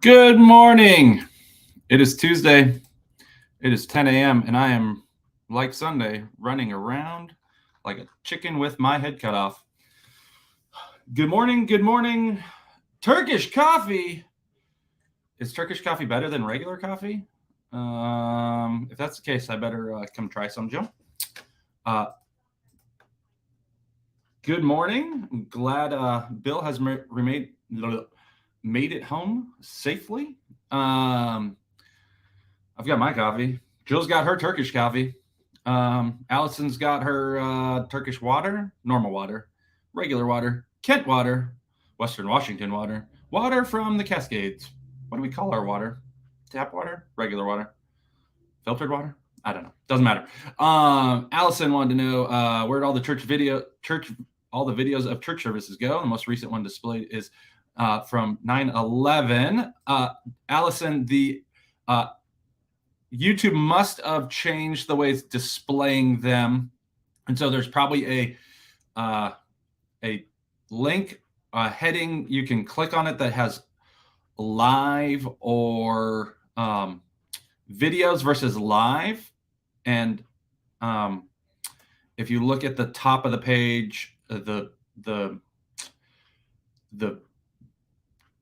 Good morning. It is Tuesday. It is 10 a.m. and I am, like Sunday, running around like a chicken with my head cut off. Good morning. Good morning. Turkish coffee. Is Turkish coffee better than regular coffee? If that's the case, I better come try some, Joe. Good morning. I'm glad Bill has made it home safely. I've got my coffee. Jill's got her Turkish coffee. Allison's got her Turkish water, normal water, regular water, Kent water, Western Washington water, water from the Cascades. What do we call our water? Tap water? Regular water? Filtered water? I don't know. Doesn't matter. Allison wanted to know where'd all the all the videos of church services go. The most recent one displayed is from 9/11. Allison, the YouTube must have changed the way it's displaying them, and so there's probably a link, a heading you can click on it that has live or videos versus live, and if you look at the top of the page, the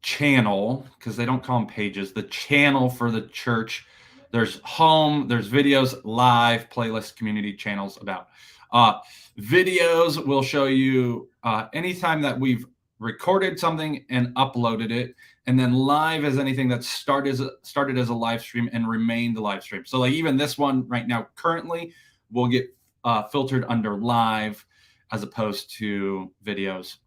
channel, because they don't call them pages, the channel for the church. There's home, there's videos, live, playlist, community channels about. Videos will show you anytime that we've recorded something and uploaded it. And then live is anything that started as a live stream and remained a live stream. So like even this one right now currently will get filtered under live as opposed to videos.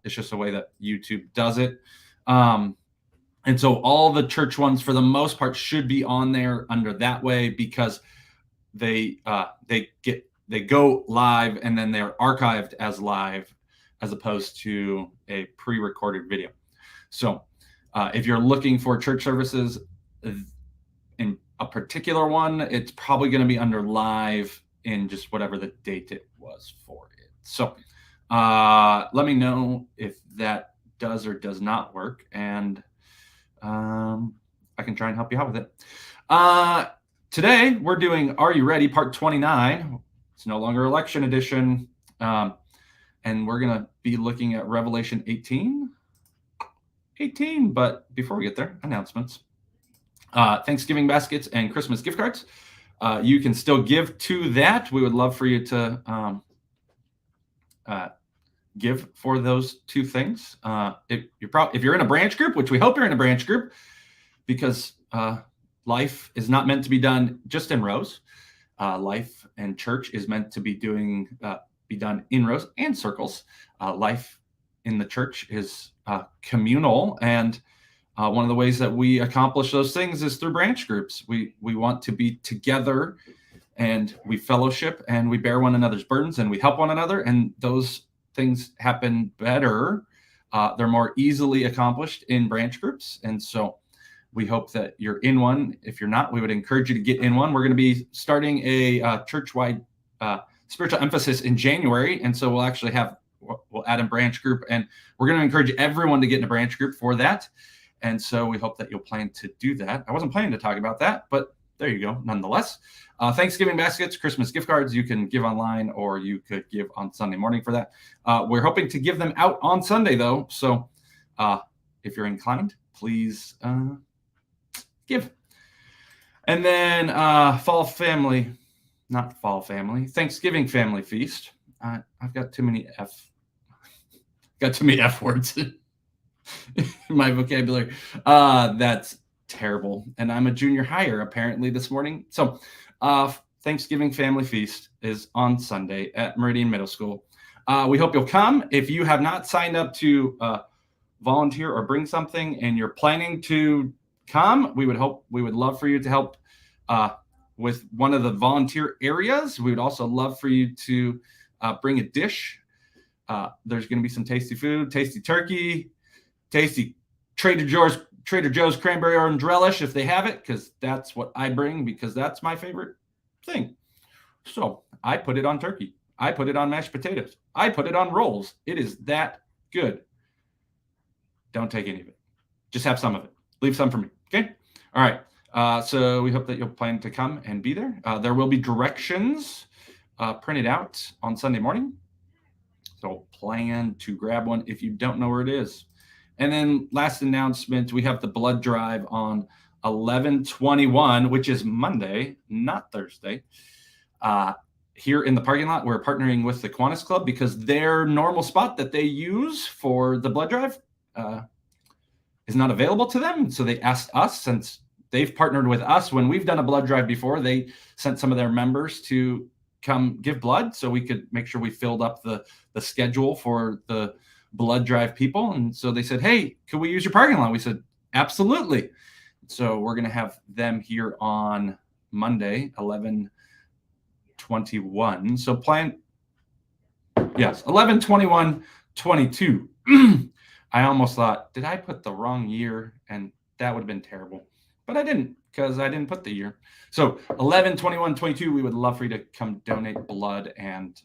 It's just a way that YouTube does it. And so all the church ones, for the most part, should be on there under that way because they go live and then they're archived as live as opposed to a pre-recorded video. So if you're looking for church services in a particular one, it's probably going to be under live in just whatever the date it was for it. So let me know if that does or does not work, and I can try and help you out with it. Today, we're doing Are You Ready? Part 29. It's no longer election edition. And we're going to be looking at Revelation 18. But before we get there, announcements. Thanksgiving baskets and Christmas gift cards. You can still give to that. We would love for you to give for those two things. If you're in a branch group, which we hope you're in a branch group, because life is not meant to be done just in rows. Life and church is meant to be done in rows and circles. Life in the church is communal, and one of the ways that we accomplish those things is through branch groups. We want to be together, and we fellowship, and we bear one another's burdens, and we help one another, and those things happen better. They're more easily accomplished in branch groups. And so we hope that you're in one. If you're not, we would encourage you to get in one. We're going to be starting a church-wide spiritual emphasis in January. And so we'll add a branch group, and we're going to encourage everyone to get in a branch group for that. And so we hope that you'll plan to do that. I wasn't planning to talk about that, but there you go. Nonetheless, Thanksgiving baskets, Christmas gift cards, you can give online or you could give on Sunday morning for that. We're hoping to give them out on Sunday, though. So if you're inclined, please give. And then Thanksgiving family feast. I've got too many F words in my vocabulary. That's terrible. And I'm a junior hire apparently this morning. So Thanksgiving family feast is on Sunday at Meridian Middle School. We hope you'll come. If you have not signed up to volunteer or bring something and you're planning to come, we would love for you to help with one of the volunteer areas. We would also love for you to bring a dish. There's going to be some tasty food, tasty turkey, tasty Trader Joe's cranberry orange relish if they have it, because that's what I bring, because that's my favorite thing. So I put it on turkey. I put it on mashed potatoes. I put it on rolls. It is that good. Don't take any of it. Just have some of it. leave some for me. Okay. All right. So we hope that you'll plan to come and be there. There will be directions printed out on Sunday morning. So plan to grab one if you don't know where it is. And then last announcement, we have the blood drive on 11/21, which is Monday, not Thursday. Here in the parking lot, we're partnering with the Kiwanis Club because their normal spot that they use for the blood drive is not available to them. So they asked us, since they've partnered with us when we've done a blood drive before, they sent some of their members to come give blood so we could make sure we filled up the schedule for the blood drive people. And so they said, hey, could we use your parking lot? We said, absolutely. So we're going to have them here on Monday, 11/21. So plan, yes, 11/21/22. I almost thought, did I put the wrong year? And that would have been terrible. But I didn't, because I didn't put the year. So 11/21/22, we would love for you to come donate blood and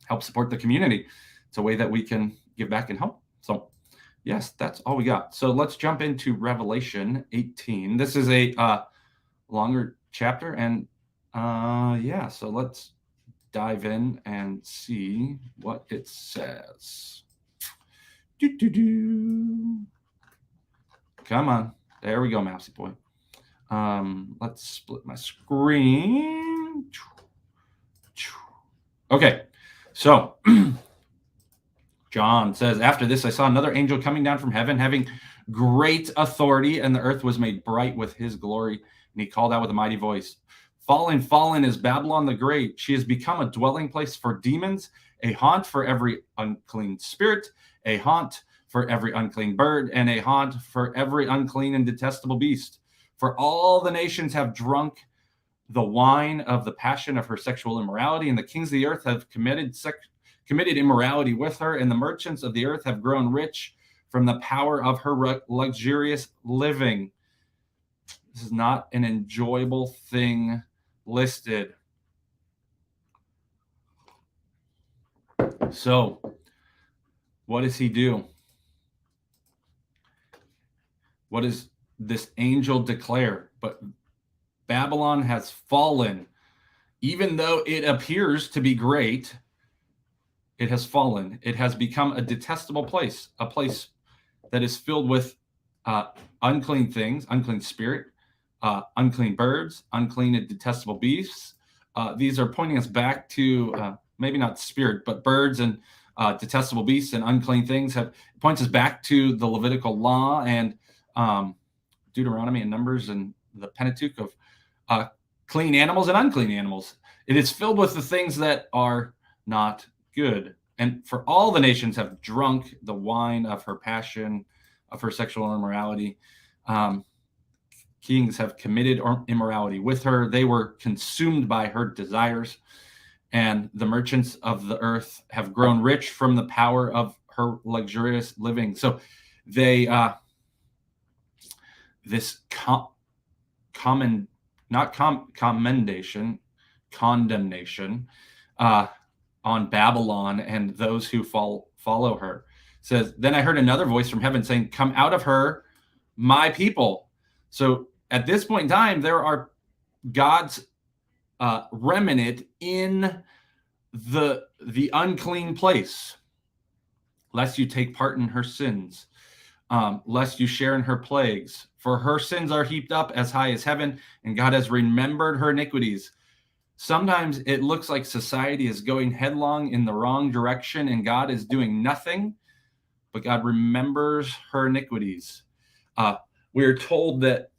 help support the community. It's a way that we can give back and help. So yes, that's all we got. So let's jump into Revelation 18. This is a longer chapter. And yeah, so let's dive in and see what it says. Come on. There we go, Mousy boy. Let's split my screen. Okay, so John says, after this, I saw another angel coming down from heaven, having great authority, and the earth was made bright with his glory. And he called out with a mighty voice, fallen, fallen is Babylon the Great. She has become a dwelling place for demons, a haunt for every unclean spirit, a haunt for every unclean bird, and a haunt for every unclean and detestable beast. For all the nations have drunk the wine of the passion of her sexual immorality, and the kings of the earth have committed immorality with her, and the merchants of the earth have grown rich from the power of her luxurious living. This is not an enjoyable thing listed. So, what does he do? What does this angel declare? But Babylon has fallen. Even though it appears to be great, it has fallen. It has become a detestable place, a place that is filled with unclean things, unclean spirit, unclean birds, unclean and detestable beasts. These are pointing us back to maybe not spirit, but birds and detestable beasts and unclean things. Points us back to the Levitical law and Deuteronomy and Numbers and the Pentateuch of clean animals and unclean animals. It is filled with the things that are not good. And for all the nations have drunk the wine of her passion, of her sexual immorality. Kings have committed immorality with her. They were consumed by her desires. And the merchants of the earth have grown rich from the power of her luxurious living. So they, this condemnation on Babylon and those who follow her. It says, then I heard another voice from heaven saying, come out of her, my people. So at this point in time, there are God's remnant in the unclean place, lest you take part in her sins, lest you share in her plagues. For her sins are heaped up as high as heaven, and God has remembered her iniquities. Sometimes it looks like society is going headlong in the wrong direction, and God is doing nothing, but God remembers her iniquities. We are told that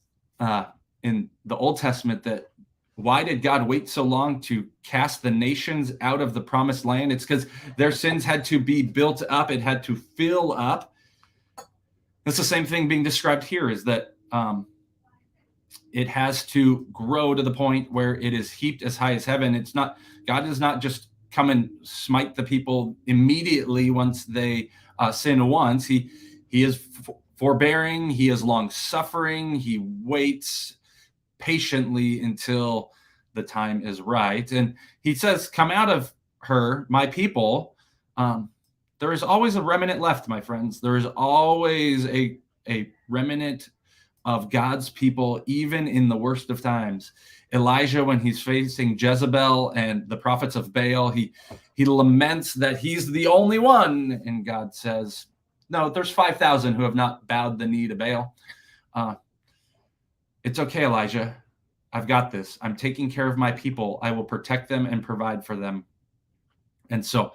in the Old Testament that why did God wait so long to cast the nations out of the promised land? It's because their sins had to be built up. It had to fill up. That's the same thing being described here, is that it has to grow to the point where it is heaped as high as heaven. It's not, God does not just come and smite the people immediately once they sin once. He is forbearing. He is long suffering. He waits patiently until the time is right. And he says, come out of her, my people. There is always a remnant left, my friends. There is always a remnant of God's people, even in the worst of times. Elijah, when he's facing Jezebel and the prophets of Baal, he laments that he's the only one. And God says, no, there's 5,000 who have not bowed the knee to Baal. It's okay, Elijah. I've got this. I'm taking care of my people. I will protect them and provide for them. And so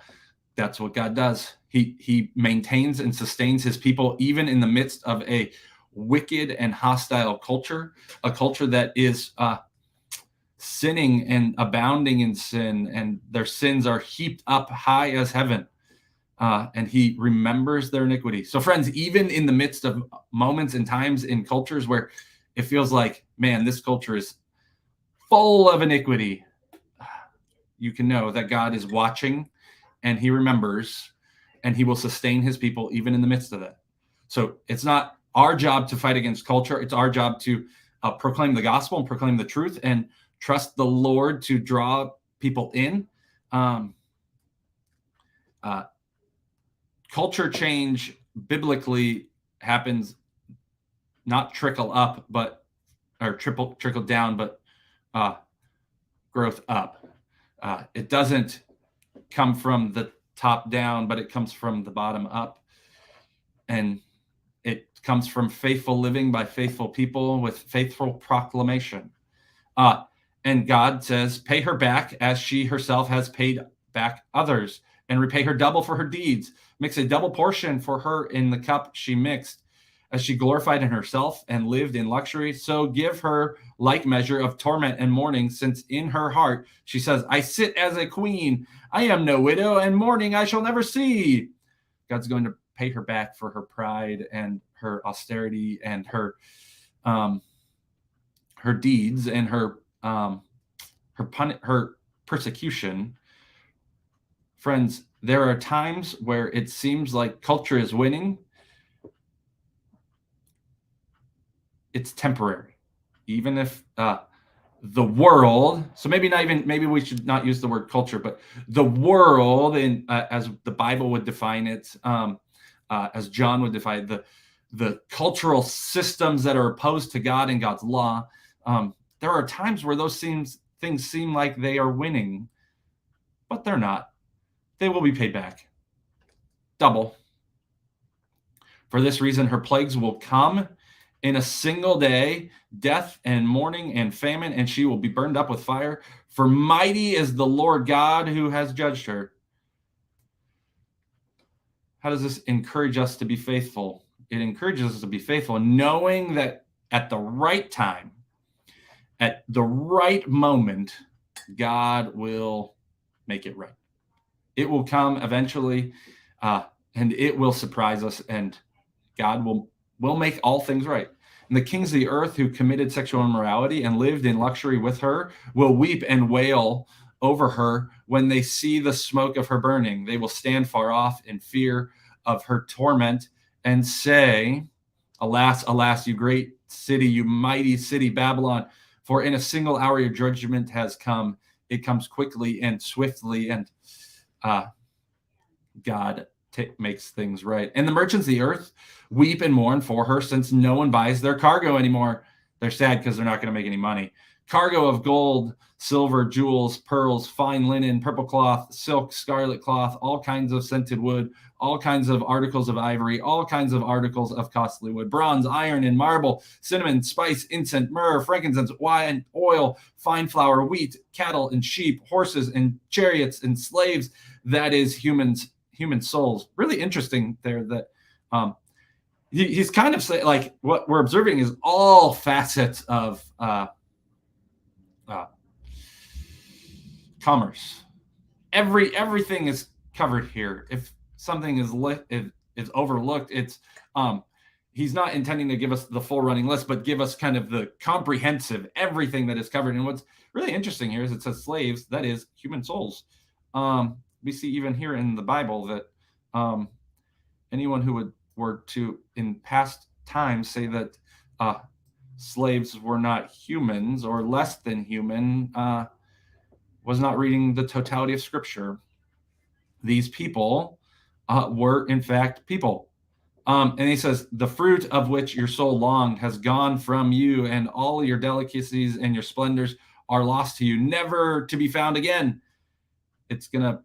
that's what God does. He maintains and sustains his people, even in the midst of a wicked and hostile culture, a culture that is sinning and abounding in sin, and their sins are heaped up high as heaven. And he remembers their iniquity. So friends, even in the midst of moments and times in cultures where it feels like, man, this culture is full of iniquity, you can know that God is watching and he remembers, and he will sustain his people even in the midst of that. So it's not our job to fight against culture. It's our job to proclaim the gospel and proclaim the truth and trust the Lord to draw people in. Culture change biblically happens not trickle up, or trickle down, but growth up. It doesn't come from the top down, but it comes from the bottom up. And it comes from faithful living by faithful people with faithful proclamation. And God says, pay her back as she herself has paid back others, and repay her double for her deeds. Mix a double portion for her in the cup she mixed. As she glorified in herself and lived in luxury, so give her like measure of torment and mourning, since in her heart she says, I sit as a queen. I am no widow, and mourning I shall never see. God's going to pay her back for her pride and her austerity and her deeds and her persecution. Friends, there are times where it seems like culture is winning. It's temporary, even if the world, so maybe we should not use the word culture, but the world, in as the Bible would define it, as John would define it, the cultural systems that are opposed to God and God's law, there are times where those things seem like they are winning, but they're not. They will be paid back double. For this reason, her plagues will come in a single day, death and mourning and famine, and she will be burned up with fire. For mighty is the Lord God who has judged her. How does this encourage us to be faithful? It encourages us to be faithful, knowing that at the right time, at the right moment, God will make it right. It will come eventually, and it will surprise us, and God will make all things right. And the kings of the earth who committed sexual immorality and lived in luxury with her will weep and wail over her when they see the smoke of her burning. They will stand far off in fear of her torment and say, alas, alas, you great city, you mighty city, Babylon, for in a single hour your judgment has come. It comes quickly and swiftly, and God makes things right. And the merchants of the earth weep and mourn for her, since no one buys their cargo anymore. They're sad because they're not going to make any money. Cargo of gold, silver, jewels, pearls, fine linen, purple cloth, silk, scarlet cloth, all kinds of scented wood, all kinds of articles of ivory, all kinds of articles of costly wood, bronze, iron, and marble, cinnamon, spice, incense, myrrh, frankincense, wine, oil, fine flour, wheat, cattle, and sheep, horses, and chariots, and slaves, that is human souls. Really interesting there that he's kind of saying, like, what we're observing is all facets of commerce. Everything is covered here. If something is overlooked, it's he's not intending to give us the full running list, but give us kind of the comprehensive everything that is covered. And what's really interesting here is it says slaves, that is human souls. We see even here in the Bible that anyone who were to in past times say that slaves were not humans or less than human was not reading the totality of Scripture. These people were in fact people. And he says, the fruit of which your soul longed has gone from you, and all your delicacies and your splendors are lost to you, never to be found again. It's going to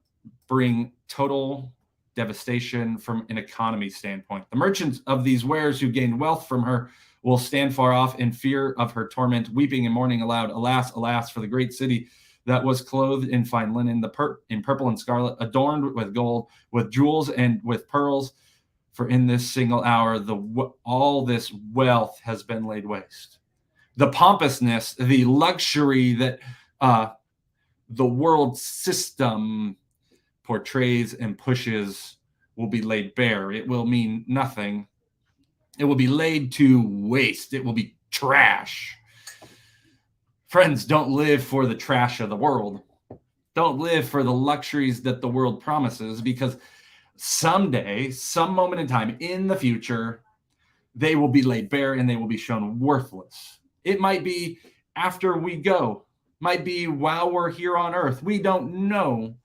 bring total devastation from an economy standpoint. The merchants of these wares who gained wealth from her will stand far off in fear of her torment, weeping and mourning aloud. Alas, alas, for the great city that was clothed in fine linen, in purple and scarlet, adorned with gold, with jewels and with pearls. For in this single hour, all this wealth has been laid waste. The pompousness, the luxury that the world system portrays and pushes will be laid bare. It will mean nothing. It will be laid to waste. It will be trash. Friends, don't live for the trash of the world. Don't live for the luxuries that the world promises, because someday, some moment in time in the future, they will be laid bare and they will be shown worthless. It might be after we go, might be while we're here on earth. We don't know,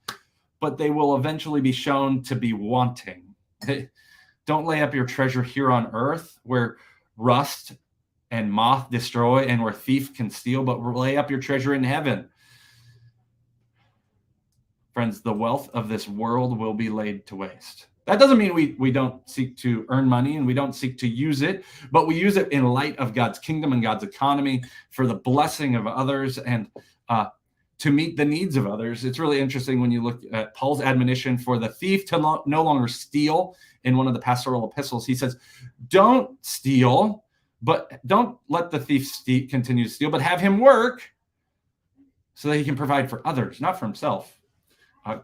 but they will eventually be shown to be wanting. Don't lay up your treasure here on earth where rust and moth destroy and where thief can steal, but lay up your treasure in heaven. Friends, the wealth of this world will be laid to waste. That doesn't mean we don't seek to earn money and we don't seek to use it, but we use it in light of God's kingdom and God's economy for the blessing of others and to meet the needs of others. It's really interesting when you look at Paul's admonition for the thief to no longer steal in one of the pastoral epistles. He says, don't steal, but don't let the thief continue to steal, but have him work so that he can provide for others, not for himself.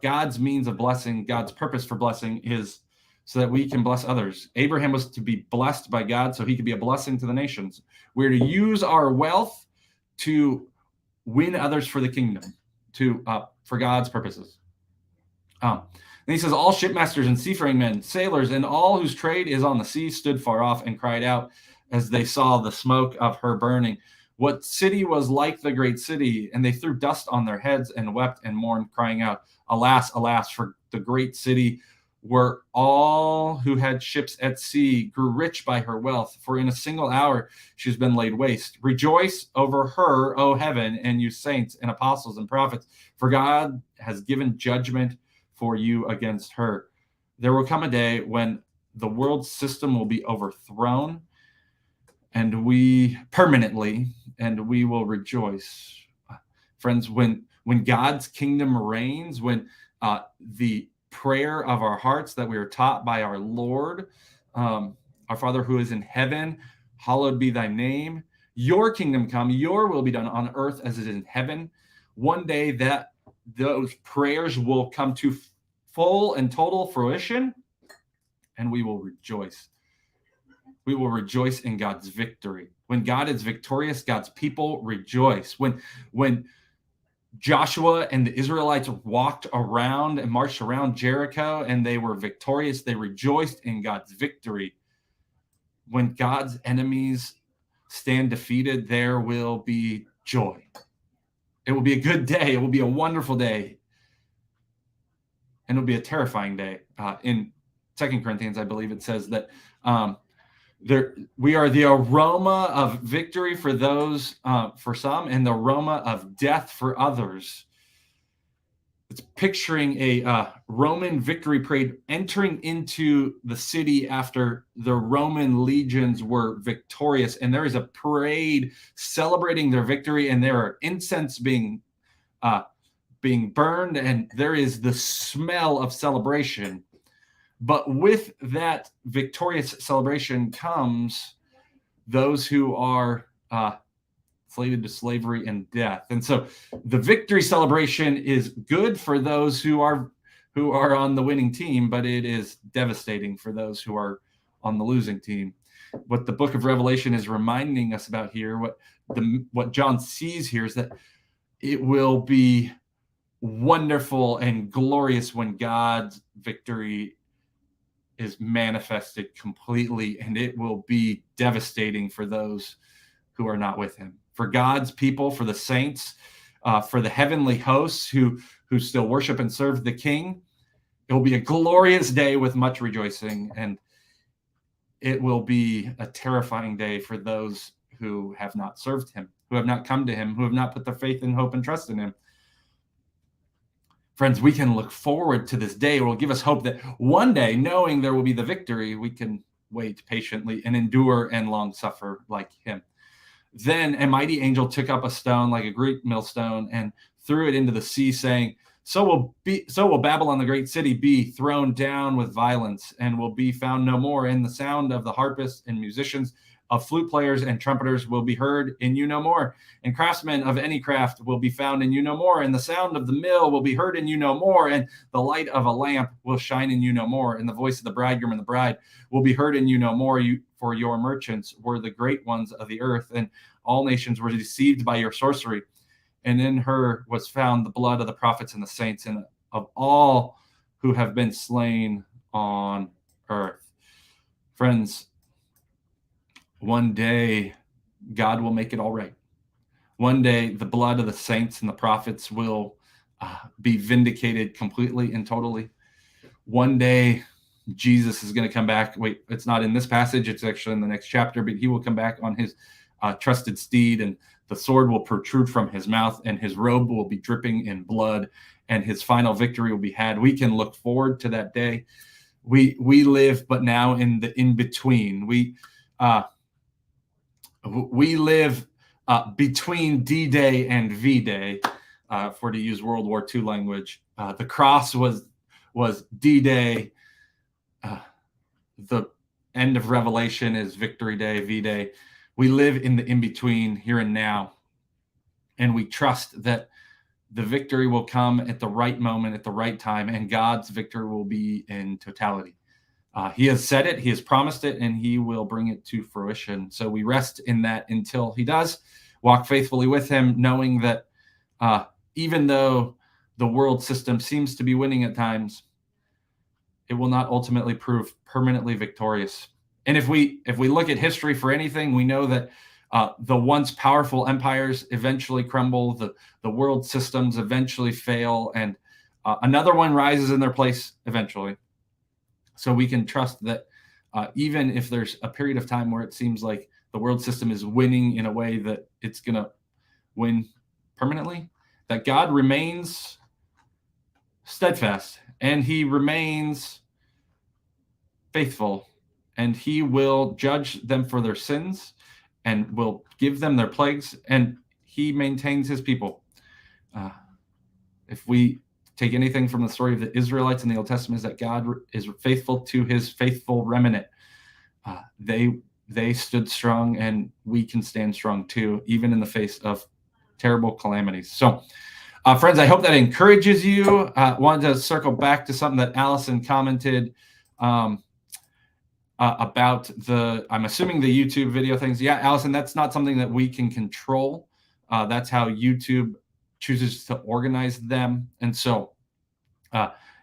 God's means of blessing, God's purpose for blessing is so that we can bless others. Abraham was to be blessed by God so he could be a blessing to the nations. We're to use our wealth to win others for the kingdom, for God's purposes. Then he says, all shipmasters and seafaring men, sailors, and all whose trade is on the sea stood far off and cried out as they saw the smoke of her burning. What city was like the great city? And they threw dust on their heads and wept and mourned, crying out, alas, alas, for the great city, where all who had ships at sea grew rich by her wealth. For in a single hour she's been laid waste. Rejoice over her, O heaven, and you saints and apostles and prophets, for God has given judgment for you against her. There will come a day when the world system will be overthrown, and we permanently, and we will rejoice. Friends, when God's kingdom reigns, when the prayer of our hearts that we are taught by our Lord, our Father who is in heaven, hallowed be thy name, your kingdom come, your will be done on earth as it is in heaven. One day that those prayers will come to full and total fruition, and we will rejoice. We will rejoice in God's victory. When God is victorious, God's people rejoice. When Joshua and the Israelites walked around and marched around Jericho and they were victorious, they rejoiced in God's victory. When God's enemies stand defeated, there will be joy. It will be a good day. It will be a wonderful day. And it will be a terrifying day. In 2 Corinthians, I believe it says that we are the aroma of victory for those, for some, and the aroma of death for others. It's picturing a Roman victory parade entering into the city after the Roman legions were victorious, and there is a parade celebrating their victory, and there are incense being burned, and there is the smell of celebration. But with that victorious celebration comes those who are slated to slavery and death. And so the victory celebration is good for those who are on the winning team, but it is devastating for those who are on the losing team. What the book of Revelation is reminding us about here, what John sees here, is that it will be wonderful and glorious when God's victory is manifested completely, and it will be devastating for those who are not with him. For God's people, for the saints, for the heavenly hosts who still worship and serve the King, it will be a glorious day with much rejoicing. And it will be a terrifying day for those who have not served him, who have not come to him, who have not put their faith and hope and trust in him. Friends, we can look forward to this day. It will give us hope that one day, knowing there will be the victory, we can wait patiently and endure and long suffer like him. Then a mighty angel took up a stone like a great millstone and threw it into the sea, saying, so will Babylon, the great city, be thrown down with violence, and will be found no more. And the sound of the harpists and musicians, of flute players and trumpeters, will be heard in you no more. And craftsmen of any craft will be found in you no more. And the sound of the mill will be heard in you no more. And the light of a lamp will shine in you no more. And the voice of the bridegroom and the bride will be heard in you no more. For your merchants were the great ones of the earth, and all nations were deceived by your sorcery. And in her was found the blood of the prophets and the saints, and of all who have been slain on earth. Friends, one day God will make it all right. One day the blood of the saints and the prophets will be vindicated completely and totally. One day Jesus is going to come back. Wait, it's not in this passage. It's actually in the next chapter, but he will come back on his trusted steed, and the sword will protrude from his mouth, and his robe will be dripping in blood, and his final victory will be had. We can look forward to that day. We live, but now in the in-between. We live between D-Day and V-Day, for to use World War II language. The cross was D-Day. The end of Revelation is Victory Day, V-Day. We live in the in-between, here and now, and we trust that the victory will come at the right moment, at the right time, and God's victory will be in totality. He has said it, he has promised it, and he will bring it to fruition. So we rest in that until he does. Walk faithfully with him, knowing that even though the world system seems to be winning at times, it will not ultimately prove permanently victorious. And if we look at history for anything, we know that the once powerful empires eventually crumble, the world systems eventually fail, and another one rises in their place eventually. So we can trust that even if there's a period of time where it seems like the world system is winning in a way that it's going to win permanently, that God remains steadfast and he remains faithful, and he will judge them for their sins and will give them their plagues, and he maintains his people. If we take anything from the story of the Israelites in the Old Testament, is that God is faithful to his faithful remnant. They stood strong, and we can stand strong too, even in the face of terrible calamities. So, friends, I hope that encourages you. Wanted to circle back to something that Allison commented about I'm assuming the YouTube video things. Yeah, Allison, that's not something that we can control. That's how YouTube chooses to organize them. And so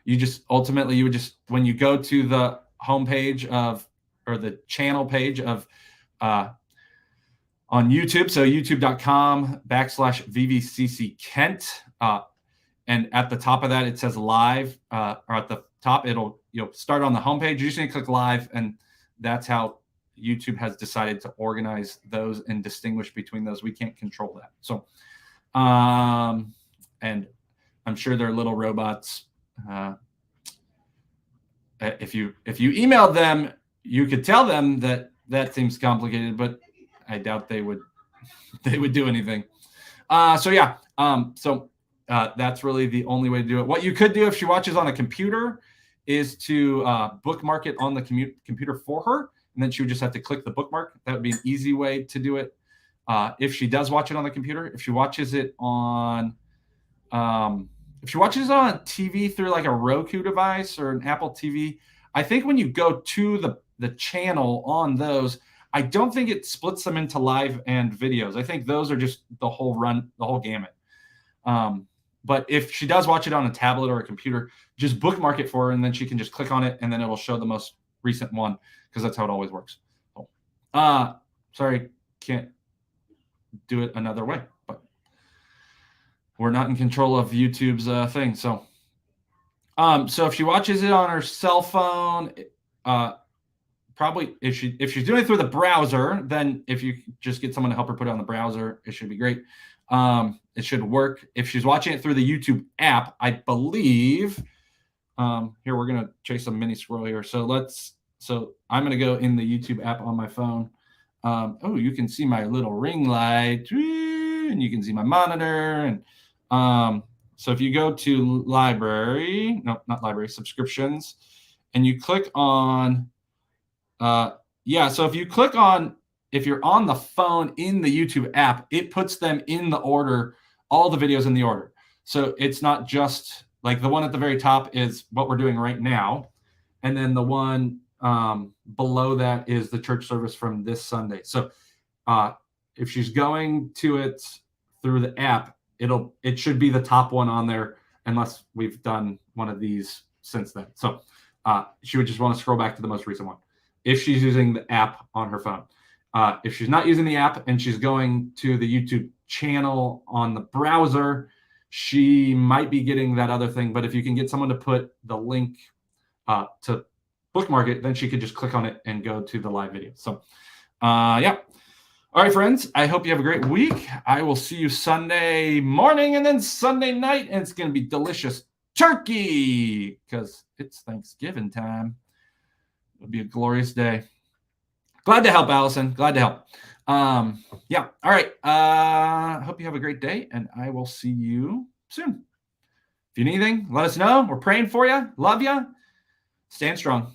you would just, when you go to the homepage or the channel page of on YouTube, so youtube.com/VVCC Kent. And at the top of that, it says live, or at the top, you'll start on the homepage. You just need to click live, and that's how YouTube has decided to organize those and distinguish between those. We can't control that. So, and I'm sure they're little robots. If you emailed them, you could tell them that seems complicated, but I doubt they would do anything. So yeah. That's really the only way to do it. What you could do if she watches on a computer is to bookmark it on the computer for her, and then she would just have to click the bookmark. That would be an easy way to do it. If she does watch it on the computer, if she watches it on TV through like a Roku device or an Apple TV, I think when you go to the channel on those, I don't think it splits them into live and videos. I think those are just the whole gamut. But if she does watch it on a tablet or a computer, just bookmark it for her, and then she can just click on it, and then it will show the most recent one, because that's how it always works. Sorry, can't do it another way, but we're not in control of YouTube's thing. So if she watches it on her cell phone, probably if she's doing it through the browser, then if you just get someone to help her put it on the browser, it should be great. It should work. If she's watching it through the YouTube app, I believe. Here we're gonna chase a mini scroll here. So I'm gonna go in the YouTube app on my phone. Oh, you can see my little ring light, and you can see my monitor. And so if you go to library, no, not library, subscriptions, and you click on, so if you click on, if you're on the phone in the YouTube app, it puts them in the order, all the videos in the order. So it's not just like the one at the very top is what we're doing right now. And then the one below that is the church service from this Sunday. So if she's going to it through the app, it should be the top one on there, unless we've done one of these since then. So she would just want to scroll back to the most recent one if she's using the app on her phone. If she's not using the app and she's going to the YouTube channel on the browser, she might be getting that other thing. But if you can get someone to put the link to bookmark it, then she could just click on it and go to the live video. So yeah. All right, friends, I hope you have a great week. I will see you Sunday morning and then Sunday night, and it's going to be delicious turkey because it's Thanksgiving time. It'll be a glorious day. Glad to help, Allison. Glad to help. Yeah. All right. Hope you have a great day, and I will see you soon. If you need anything, let us know. We're praying for you. Love you. Stand strong.